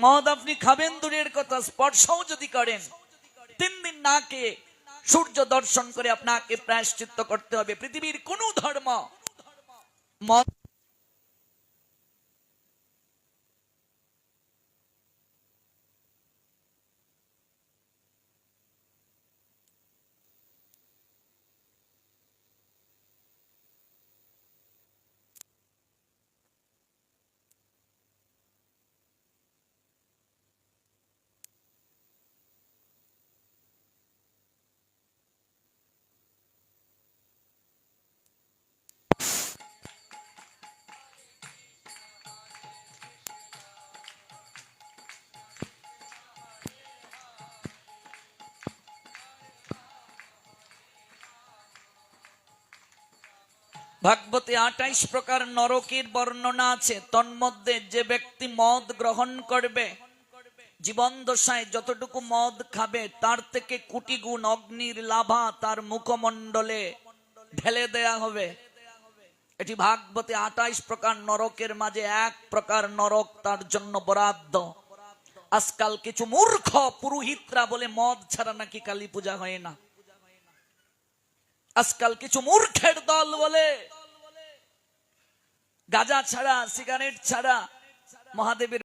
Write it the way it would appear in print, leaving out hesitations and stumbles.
মদ আপনি খাবেন দূরের কথা, স্পর্শও যদি করেন 3 দিন না খেয়ে সূর্য দর্শন করে আপনাকে প্রায়শ্চিত্ত করতে হবে। পৃথিবীর কোন ধর্ম মদ ভাগবতে 28 প্রকার নরকের বর্ণনা আছে। তন্মধ্যে যে ব্যক্তি মদ গ্রহণ করবে, জীবন দশায় যতটুকু মদ খাবে তার থেকে কোটি গুণ অগ্নির লাভা তার মুখমণ্ডলে ঢেলে দেয়া হবে। এটি ভাগবতে 28 প্রকার নরকের মাঝে এক প্রকার নরক তার জন্য বরাদ্দ। আজকাল কিছু মূর্খ পুরোহিতরা বলে মদ ছাড়া নাকি কালী পূজা হয় না। আজকাল কিছু মূর্খের দল বলে গাঁজা ছাড়া, সিগারেট ছাড়া মহাদেবের